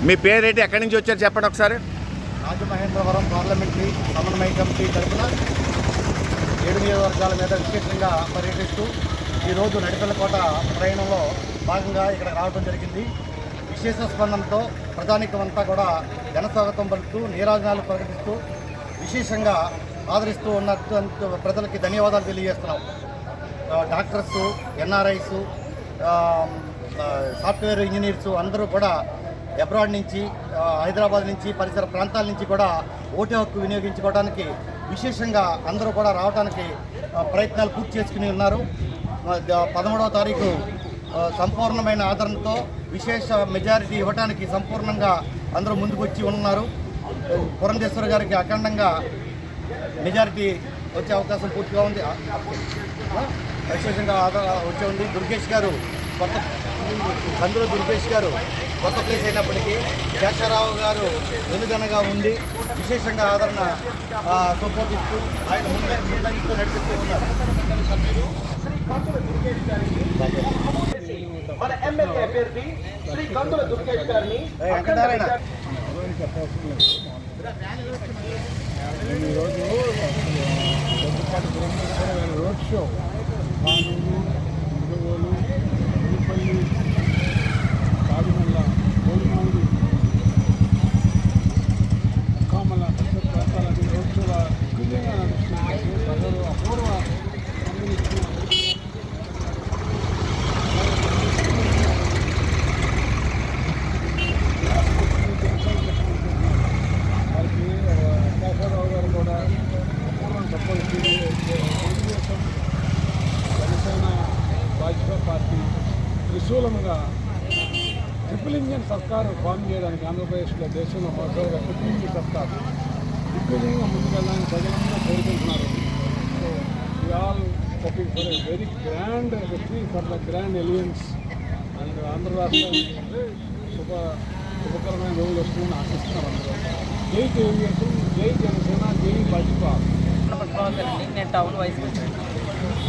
మీ పేరేంటి, ఎక్కడి నుంచి వచ్చారు చెప్పండి ఒకసారి. రాజమహేంద్రవరం పార్లమెంటరీ సమన్వయ కమిటీ తరఫున 7 నియోజకవర్గాల మీద విశేషంగా పర్యటిస్తూ ఈరోజు నడిపల్లకోట ప్రయాణంలో భాగంగా ఇక్కడ రావడం జరిగింది. విశేష స్పందనతో ప్రజానీకమంతా కూడా ఘనస్వాగతం పలుకుతూ నీరాజనాలు ప్రకటిస్తూ విశేషంగా ఆదరిస్తూ ఉన్న ప్రజలకి ధన్యవాదాలు తెలియజేస్తున్నాం. డాక్టర్స్, ఎన్ఆర్ఐస్, సాఫ్ట్వేర్ ఇంజనీర్స్ అందరూ కూడా అబ్రాడ్ నుంచి, హైదరాబాద్ నుంచి, పరిసర ప్రాంతాల నుంచి కూడా ఓటు హక్కు వినియోగించుకోవడానికి విశేషంగా అందరూ కూడా రావడానికి ప్రయత్నాలు పూర్తి చేసుకుని ఉన్నారు. 13వ తారీఖు సంపూర్ణమైన ఆదరణతో విశేష మెజారిటీ ఇవ్వడానికి సంపూర్ణంగా అందరూ ముందుకు వచ్చి ఉన్నారు. పురంధేశ్వర గారికి అఖండంగా మెజారిటీ వచ్చే అవకాశం పూర్తిగా ఉంది. విశేషంగా వచ్చే ఉంది. దుర్గేష్ గారు అందులో దుర్గేష్ గారు కొత్త ప్లేస్ అయినప్పటికీ శేషారావు గారు వెనుగనగా ఉండి విశేషంగా ఆదరణ సపోర్టిస్తూ ఆయన ముందంగిస్తూ నడిపిస్తూ ఉన్నారు. మన ఎమ్మెల్యే అభ్యర్థి శ్రీ కందుల దుర్గేష్ గారిని వెంకటనారాయణ ఈరోజు రోడ్ షో కానూరు, మునుగోలు, తిరుపల్లి, రాజమల్ల, కోడిమామిడి, కామల ప్రాంతాలన్నీ రోడ్ షోల దిగ్విజయంగా నడుస్తున్నాయి. ప్రజలు అపూర్వ స్పందనిస్తున్నారు. వారికి శేషారావు గారు కూడా అపూర్వం సపోర్ట్ తెలుగుదేశం, జనసేన, భాజపా పార్టీ త్రిశూలంగా ట్రిపుల్ ఇంజన్ సర్కారు ఫామ్ చేయడానికి ఆంధ్రప్రదేశ్లో దేశంలో మొదటిగా ట్రిపుల్ ఇంజన్ సర్కారు దిగ్విజయంగా ముందుకెళ్ళడానికి ప్రజలందరూ కోరుకుంటున్నారు. So we all hoping for a very grand victory for the grand alliance and Andhra రాష్ట్రానికి శుభకరమైన రోజులు వస్తుందని ఆశిస్తున్నారు అందరూ. జై తెలుగుదేశం, జై జనసేన, జై భాజపా. నేను టౌన్ వైస్ ప్రెసిడెంట్.